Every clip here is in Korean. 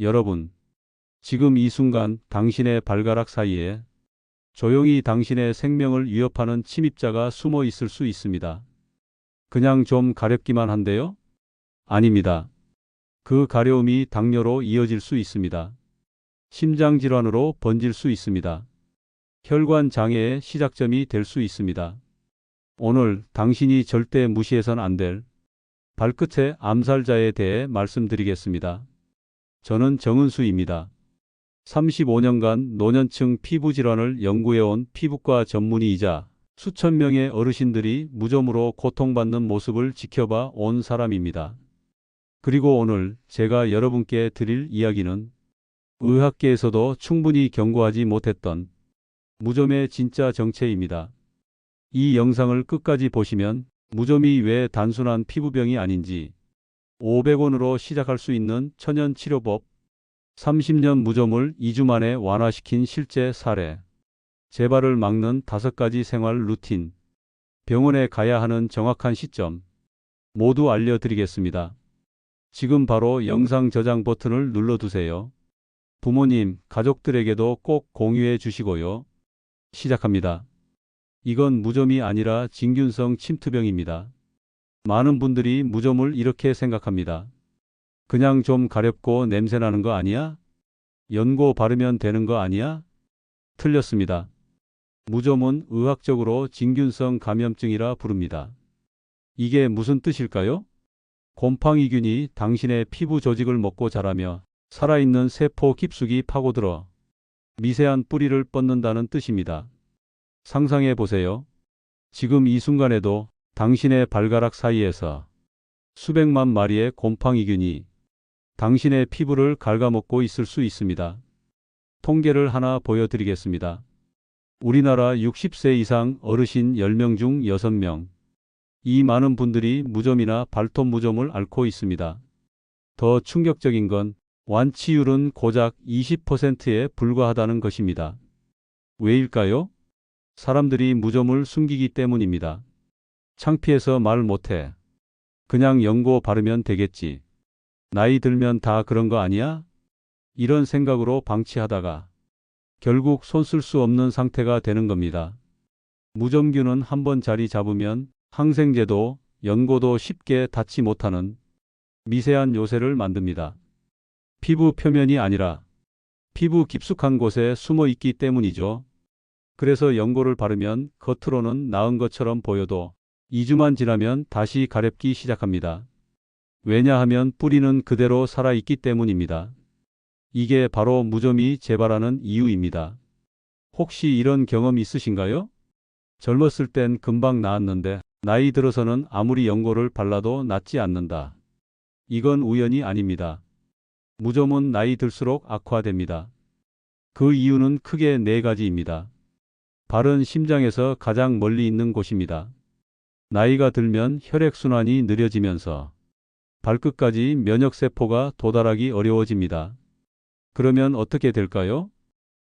여러분, 지금 이 순간 당신의 발가락 사이에 조용히 당신의 생명을 위협하는 침입자가 숨어 있을 수 있습니다. 그냥 좀 가렵기만 한데요? 아닙니다. 그 가려움이 당뇨로 이어질 수 있습니다. 심장질환으로 번질 수 있습니다. 혈관 장애의 시작점이 될 수 있습니다. 오늘 당신이 절대 무시해선 안 될 발끝의 암살자에 대해 말씀드리겠습니다. 저는 정은수입니다. 35년간 노년층 피부질환을 연구해온 피부과 전문의이자 수천 명의 어르신들이 무좀으로 고통받는 모습을 지켜봐 온 사람입니다. 그리고 오늘 제가 여러분께 드릴 이야기는 의학계에서도 충분히 경고하지 못했던 무좀의 진짜 정체입니다. 이 영상을 끝까지 보시면 무좀이 왜 단순한 피부병이 아닌지, 500원으로 시작할 수 있는 천연 치료법, 30년 무좀을 2주 만에 완화시킨 실제 사례, 재발을 막는 5가지 생활 루틴, 병원에 가야 하는 정확한 시점 모두 알려드리겠습니다. 지금 바로 영상 저장 버튼을 눌러두세요. 부모님, 가족들에게도 꼭 공유해 주시고요. 시작합니다. 이건 무좀이 아니라 진균성 침투병입니다. 많은 분들이 무좀을 이렇게 생각합니다. 그냥 좀 가렵고 냄새나는 거 아니야? 연고 바르면 되는 거 아니야? 틀렸습니다. 무좀은 의학적으로 진균성 감염증이라 부릅니다. 이게 무슨 뜻일까요? 곰팡이균이 당신의 피부 조직을 먹고 자라며 살아있는 세포 깊숙이 파고들어 미세한 뿌리를 뻗는다는 뜻입니다. 상상해 보세요. 지금 이 순간에도 당신의 발가락 사이에서 수백만 마리의 곰팡이균이 당신의 피부를 갉아먹고 있을 수 있습니다. 통계를 하나 보여드리겠습니다. 우리나라 60세 이상 어르신 10명 중 6명. 이 많은 분들이 무좀이나 발톱 무좀을 앓고 있습니다. 더 충격적인 건 완치율은 고작 20%에 불과하다는 것입니다. 왜일까요? 사람들이 무좀을 숨기기 때문입니다. 창피해서 말 못해. 그냥 연고 바르면 되겠지. 나이 들면 다 그런 거 아니야? 이런 생각으로 방치하다가 결국 손 쓸 수 없는 상태가 되는 겁니다. 무좀균은 한번 자리 잡으면 항생제도, 연고도 쉽게 닿지 못하는 미세한 요새를 만듭니다. 피부 표면이 아니라 피부 깊숙한 곳에 숨어 있기 때문이죠. 그래서 연고를 바르면 겉으로는 나은 것처럼 보여도 2주만 지나면 다시 가렵기 시작합니다. 왜냐하면 뿌리는 그대로 살아있기 때문입니다. 이게 바로 무좀이 재발하는 이유입니다. 혹시 이런 경험 있으신가요? 젊었을 땐 금방 나았는데 나이 들어서는 아무리 연고를 발라도 낫지 않는다. 이건 우연이 아닙니다. 무좀은 나이 들수록 악화됩니다. 그 이유는 크게 4가지입니다. 발은 심장에서 가장 멀리 있는 곳입니다. 나이가 들면 혈액순환이 느려지면서 발끝까지 면역세포가 도달하기 어려워집니다. 그러면 어떻게 될까요?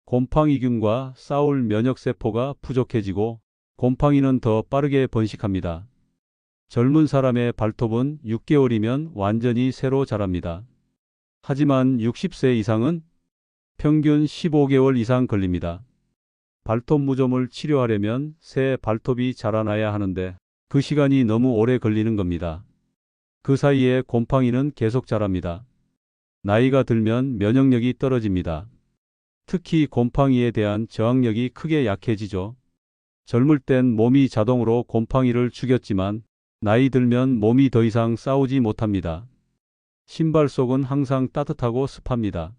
곰팡이균과 싸울 면역세포가 부족해지고 곰팡이는 더 빠르게 번식합니다. 젊은 사람의 발톱은 6개월이면 완전히 새로 자랍니다. 하지만 60세 이상은 평균 15개월 이상 걸립니다. 발톱 무좀을 치료하려면 새 발톱이 자라나야 하는데 그 시간이 너무 오래 걸리는 겁니다. 그 사이에 곰팡이는 계속 자랍니다. 나이가 들면 면역력이 떨어집니다. 특히 곰팡이에 대한 저항력이 크게 약해지죠. 젊을 땐 몸이 자동으로 곰팡이를 죽였지만 나이 들면 몸이 더 이상 싸우지 못합니다. 신발 속은 항상 따뜻하고 습합니다.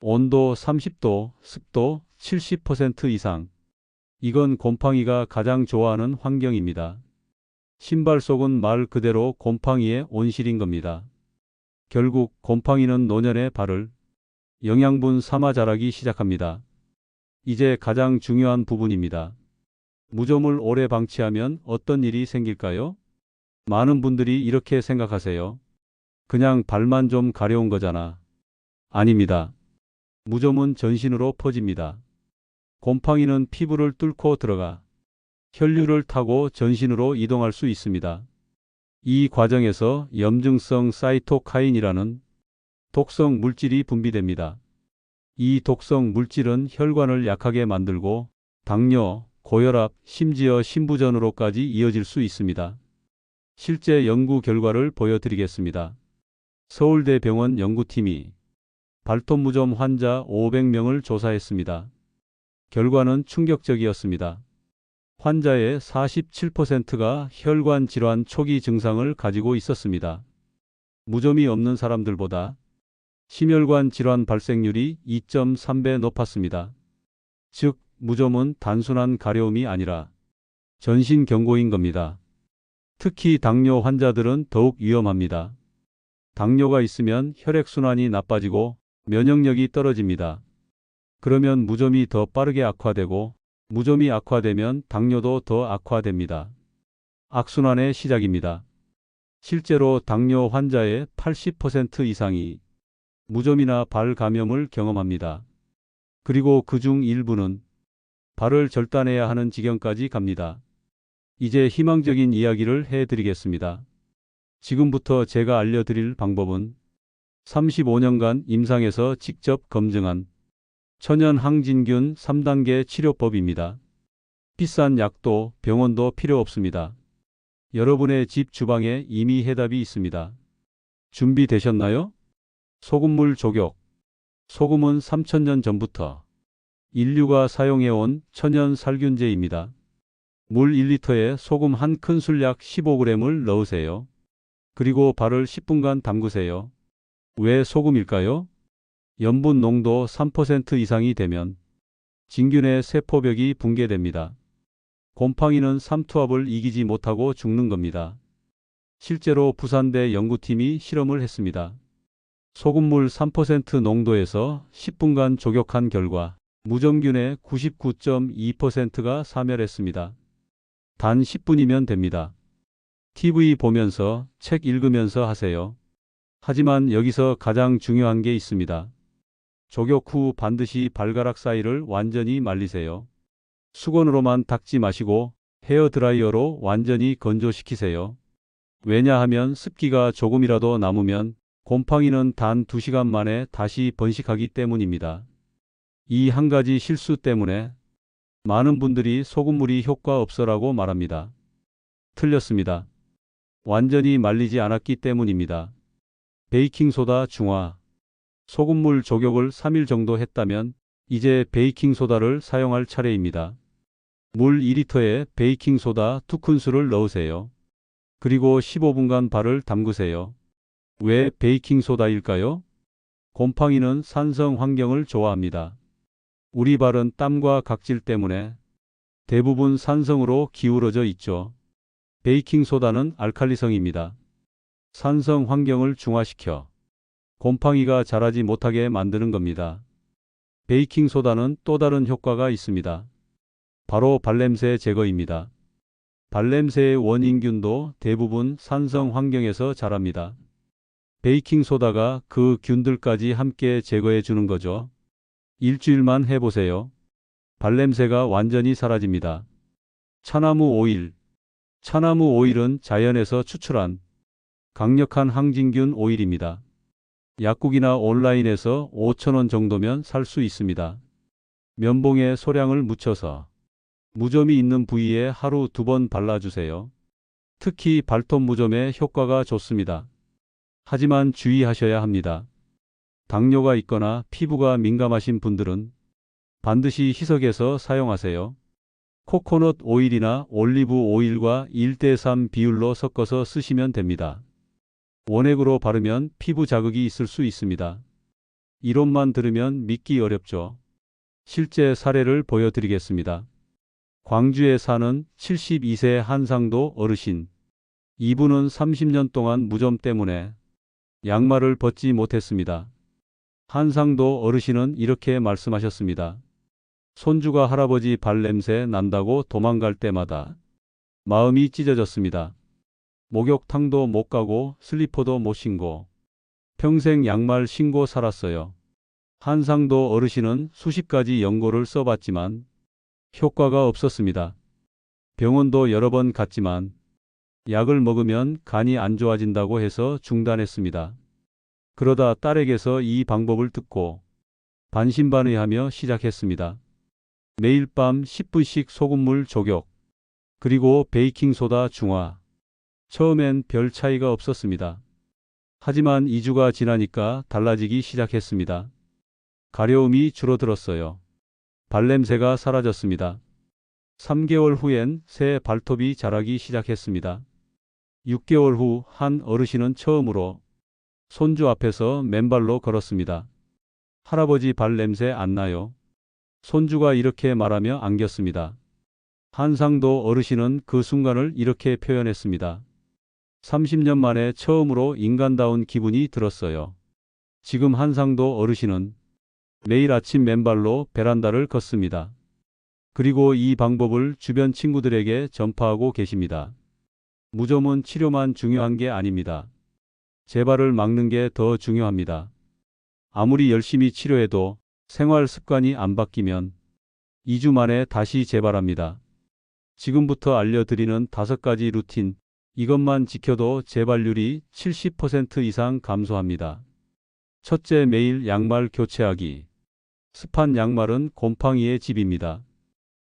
온도 30도, 습도 70% 이상. 이건 곰팡이가 가장 좋아하는 환경입니다. 신발 속은 말 그대로 곰팡이의 온실인 겁니다. 결국 곰팡이는 노년의 발을 영양분 삼아 자라기 시작합니다. 이제 가장 중요한 부분입니다. 무좀을 오래 방치하면 어떤 일이 생길까요? 많은 분들이 이렇게 생각하세요. 그냥 발만 좀 가려운 거잖아. 아닙니다. 무좀은 전신으로 퍼집니다. 곰팡이는 피부를 뚫고 들어가 혈류를 타고 전신으로 이동할 수 있습니다. 이 과정에서 염증성 사이토카인이라는 독성 물질이 분비됩니다. 이 독성 물질은 혈관을 약하게 만들고 당뇨, 고혈압, 심지어 심부전으로까지 이어질 수 있습니다. 실제 연구 결과를 보여드리겠습니다. 서울대병원 연구팀이 발톱무좀 환자 500명을 조사했습니다. 결과는 충격적이었습니다. 환자의 47%가 혈관 질환 초기 증상을 가지고 있었습니다. 무좀이 없는 사람들보다 심혈관 질환 발생률이 2.3배 높았습니다. 즉, 무좀은 단순한 가려움이 아니라 전신 경고인 겁니다. 특히 당뇨 환자들은 더욱 위험합니다. 당뇨가 있으면 혈액순환이 나빠지고 면역력이 떨어집니다. 그러면 무좀이 더 빠르게 악화되고 무좀이 악화되면 당뇨도 더 악화됩니다. 악순환의 시작입니다. 실제로 당뇨 환자의 80% 이상이 무좀이나 발 감염을 경험합니다. 그리고 그중 일부는 발을 절단해야 하는 지경까지 갑니다. 이제 희망적인 이야기를 해드리겠습니다. 지금부터 제가 알려드릴 방법은 35년간 임상에서 직접 검증한 천연 항진균 3단계 치료법입니다. 비싼 약도 병원도 필요 없습니다. 여러분의 집 주방에 이미 해답이 있습니다. 준비되셨나요? 소금물 조격. 소금은 3000년 전부터 인류가 사용해온 천연 살균제입니다. 물 1리터에 소금 한 큰술 약 15g을 넣으세요. 그리고 발을 10분간 담그세요. 왜 소금일까요? 염분 농도 3% 이상이 되면 진균의 세포벽이 붕괴됩니다. 곰팡이는 삼투압을 이기지 못하고 죽는 겁니다. 실제로 부산대 연구팀이 실험을 했습니다. 소금물 3% 농도에서 10분간 조격한 결과 무좀균의 99.2%가 사멸했습니다. 단 10분이면 됩니다. TV 보면서 책 읽으면서 하세요. 하지만 여기서 가장 중요한 게 있습니다. 조격 후 반드시 발가락 사이를 완전히 말리세요. 수건으로만 닦지 마시고 헤어드라이어로 완전히 건조시키세요. 왜냐하면 습기가 조금이라도 남으면 곰팡이는 단 2시간 만에 다시 번식하기 때문입니다. 이 한 가지 실수 때문에 많은 분들이 소금물이 효과 없어라고 말합니다. 틀렸습니다. 완전히 말리지 않았기 때문입니다. 베이킹소다 중화. 소금물 조격을 3일 정도 했다면 이제 베이킹소다를 사용할 차례입니다. 물 2리터에 베이킹소다 2큰술을 넣으세요. 그리고 15분간 발을 담그세요. 왜 베이킹소다일까요? 곰팡이는 산성 환경을 좋아합니다. 우리 발은 땀과 각질 때문에 대부분 산성으로 기울어져 있죠. 베이킹소다는 알칼리성입니다. 산성 환경을 중화시켜 곰팡이가 자라지 못하게 만드는 겁니다. 베이킹소다는 또 다른 효과가 있습니다. 바로 발냄새 제거입니다. 발냄새의 원인균도 대부분 산성 환경에서 자랍니다. 베이킹소다가 그 균들까지 함께 제거해 주는 거죠. 일주일만 해보세요. 발냄새가 완전히 사라집니다. 차나무 오일. 차나무 오일은 자연에서 추출한 강력한 항진균 오일입니다. 약국이나 온라인에서 5,000원 정도면 살 수 있습니다. 면봉에 소량을 묻혀서 무좀이 있는 부위에 하루 2번 발라주세요. 특히 발톱 무좀에 효과가 좋습니다. 하지만 주의하셔야 합니다. 당뇨가 있거나 피부가 민감하신 분들은 반드시 희석해서 사용하세요. 코코넛 오일이나 올리브 오일과 1대3 비율로 섞어서 쓰시면 됩니다. 원액으로 바르면 피부 자극이 있을 수 있습니다. 이론만 들으면 믿기 어렵죠. 실제 사례를 보여드리겠습니다. 광주에 사는 72세 한상도 어르신. 이분은 30년 동안 무좀 때문에 양말을 벗지 못했습니다. 한상도 어르신은 이렇게 말씀하셨습니다. 손주가 할아버지 발냄새 난다고 도망갈 때마다 마음이 찢어졌습니다. 목욕탕도 못 가고 슬리퍼도 못 신고 평생 양말 신고 살았어요. 한상도 어르신은 수십 가지 연고를 써봤지만 효과가 없었습니다. 병원도 여러 번 갔지만 약을 먹으면 간이 안 좋아진다고 해서 중단했습니다. 그러다 딸에게서 이 방법을 듣고 반신반의하며 시작했습니다. 매일 밤 10분씩 소금물 조격, 그리고 베이킹소다 중화. 처음엔 별 차이가 없었습니다. 하지만 2주가 지나니까 달라지기 시작했습니다. 가려움이 줄어들었어요. 발냄새가 사라졌습니다. 3개월 후엔 새 발톱이 자라기 시작했습니다. 6개월 후 한 어르신은 처음으로 손주 앞에서 맨발로 걸었습니다. 할아버지 발냄새 안 나요? 손주가 이렇게 말하며 안겼습니다. 한상도 어르신은 그 순간을 이렇게 표현했습니다. 30년 만에 처음으로 인간다운 기분이 들었어요. 지금 한상도 어르신은 매일 아침 맨발로 베란다를 걷습니다. 그리고 이 방법을 주변 친구들에게 전파하고 계십니다. 무좀은 치료만 중요한 게 아닙니다. 재발을 막는 게 더 중요합니다. 아무리 열심히 치료해도 생활 습관이 안 바뀌면 2주 만에 다시 재발합니다. 지금부터 알려드리는 5가지 루틴, 이것만 지켜도 재발률이 70% 이상 감소합니다. 첫째, 매일 양말 교체하기. 습한 양말은 곰팡이의 집입니다.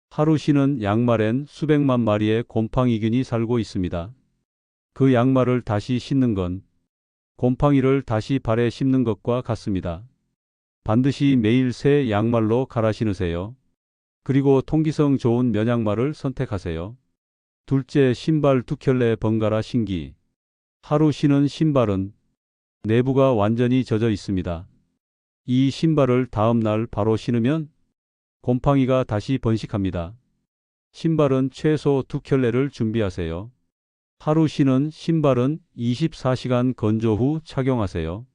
하루 신은 양말엔 수백만 마리의 곰팡이균이 살고 있습니다. 그 양말을 다시 신는 건 곰팡이를 다시 발에 심는 것과 같습니다. 반드시 매일 새 양말로 갈아 신으세요. 그리고 통기성 좋은 면양말을 선택하세요. 둘째, 신발 2켤레 번갈아 신기. 하루 신은 신발은 내부가 완전히 젖어 있습니다. 이 신발을 다음 날 바로 신으면 곰팡이가 다시 번식합니다. 신발은 최소 2켤레를 준비하세요. 하루 신은 신발은 24시간 건조 후 착용하세요.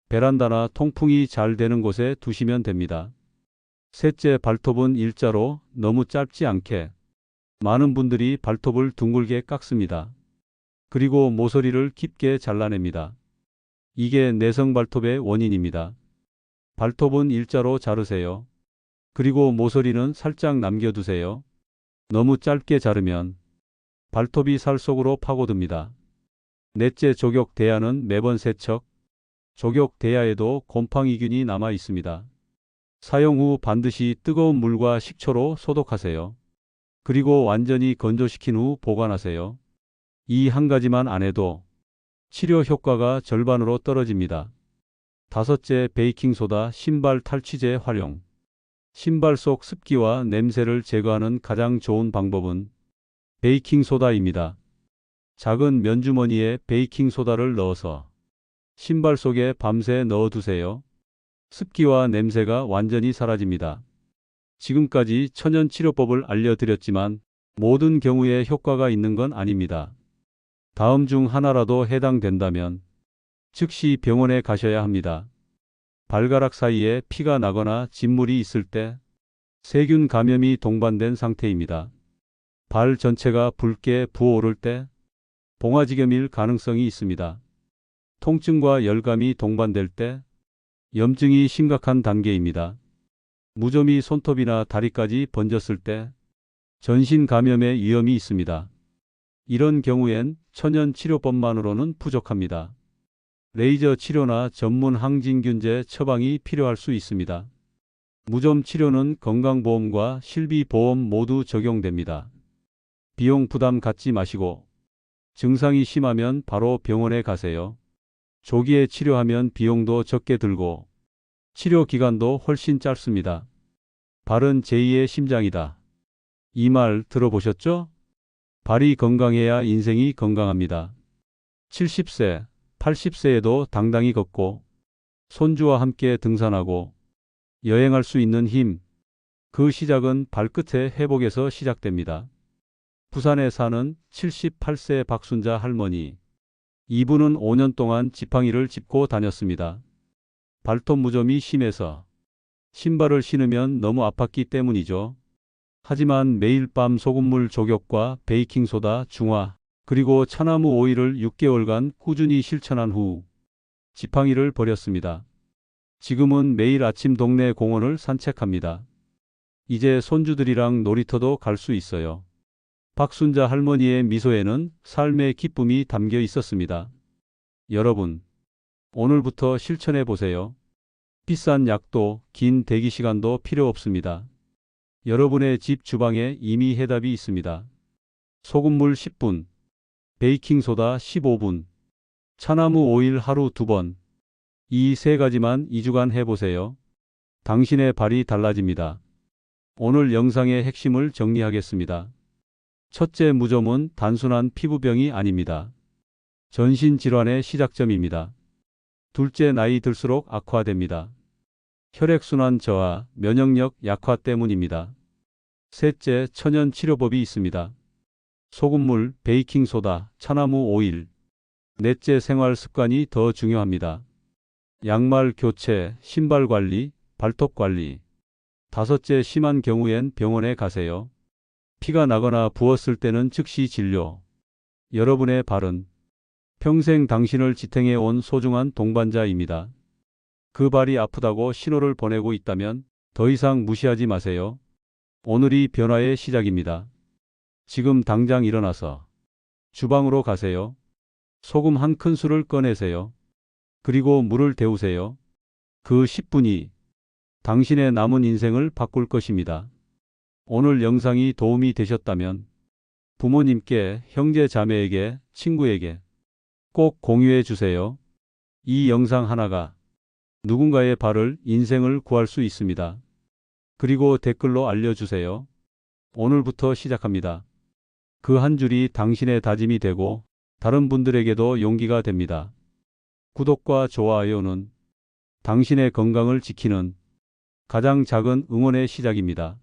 베란다나 통풍이 잘 되는 곳에 두시면 됩니다. 셋째, 발톱은 일자로 너무 짧지 않게. 많은 분들이 발톱을 둥글게 깎습니다. 그리고 모서리를 깊게 잘라냅니다. 이게 내성 발톱의 원인입니다. 발톱은 일자로 자르세요. 그리고 모서리는 살짝 남겨두세요. 너무 짧게 자르면 발톱이 살 속으로 파고듭니다. 넷째, 조격 대야는 매번 세척. 조격 대야에도 곰팡이균이 남아 있습니다. 사용 후 반드시 뜨거운 물과 식초로 소독하세요. 그리고 완전히 건조시킨 후 보관하세요. 이 한 가지만 안 해도 치료 효과가 절반으로 떨어집니다. 다섯째, 베이킹소다 신발 탈취제 활용. 신발 속 습기와 냄새를 제거하는 가장 좋은 방법은 베이킹소다입니다. 작은 면주머니에 베이킹소다를 넣어서 신발 속에 밤새 넣어두세요. 습기와 냄새가 완전히 사라집니다. 지금까지 천연치료법을 알려드렸지만 모든 경우에 효과가 있는 건 아닙니다. 다음 중 하나라도 해당된다면 즉시 병원에 가셔야 합니다. 발가락 사이에 피가 나거나 진물이 있을 때 세균 감염이 동반된 상태입니다. 발 전체가 붉게 부어오를 때 봉화지겸일 가능성이 있습니다. 통증과 열감이 동반될 때 염증이 심각한 단계입니다. 무좀이 손톱이나 다리까지 번졌을 때 전신 감염의 위험이 있습니다. 이런 경우엔 천연 치료법만으로는 부족합니다. 레이저 치료나 전문 항진균제 처방이 필요할 수 있습니다. 무좀 치료는 건강보험과 실비보험 모두 적용됩니다. 비용 부담 갖지 마시고 증상이 심하면 바로 병원에 가세요. 조기에 치료하면 비용도 적게 들고 치료 기간도 훨씬 짧습니다. 발은 제2의 심장이다. 이 말 들어보셨죠? 발이 건강해야 인생이 건강합니다. 70세, 80세에도 당당히 걷고 손주와 함께 등산하고 여행할 수 있는 힘. 그 시작은 발끝의 회복에서 시작됩니다. 부산에 사는 78세 박순자 할머니. 이분은 5년 동안 지팡이를 짚고 다녔습니다. 발톱 무좀이 심해서 신발을 신으면 너무 아팠기 때문이죠. 하지만 매일 밤 소금물 조격과 베이킹소다 중화, 그리고 차나무 오일을 6개월간 꾸준히 실천한 후 지팡이를 버렸습니다. 지금은 매일 아침 동네 공원을 산책합니다. 이제 손주들이랑 놀이터도 갈 수 있어요. 박순자 할머니의 미소에는 삶의 기쁨이 담겨 있었습니다. 여러분, 오늘부터 실천해 보세요. 비싼 약도 긴 대기 시간도 필요 없습니다. 여러분의 집 주방에 이미 해답이 있습니다. 소금물 10분, 베이킹소다 15분, 차나무 오일 하루 2번. 이 세 가지만 2주간 해보세요. 당신의 발이 달라집니다. 오늘 영상의 핵심을 정리하겠습니다. 첫째, 무좀은 단순한 피부병이 아닙니다. 전신질환의 시작점입니다. 둘째, 나이 들수록 악화됩니다. 혈액순환 저하, 면역력 약화 때문입니다. 셋째, 천연 치료법이 있습니다. 소금물, 베이킹소다, 차나무 오일. 넷째, 생활 습관이 더 중요합니다. 양말 교체, 신발 관리, 발톱 관리. 다섯째, 심한 경우엔 병원에 가세요. 피가 나거나 부었을 때는 즉시 진료. 여러분의 발은 평생 당신을 지탱해 온 소중한 동반자입니다. 그 발이 아프다고 신호를 보내고 있다면 더 이상 무시하지 마세요. 오늘이 변화의 시작입니다. 지금 당장 일어나서 주방으로 가세요. 소금 한 큰술을 꺼내세요. 그리고 물을 데우세요. 그 10분이 당신의 남은 인생을 바꿀 것입니다. 오늘 영상이 도움이 되셨다면 부모님께, 형제 자매에게, 친구에게 꼭 공유해 주세요. 이 영상 하나가 누군가의 발을, 인생을 구할 수 있습니다. 그리고 댓글로 알려주세요. 오늘부터 시작합니다. 그 한 줄이 당신의 다짐이 되고 다른 분들에게도 용기가 됩니다. 구독과 좋아요는 당신의 건강을 지키는 가장 작은 응원의 시작입니다.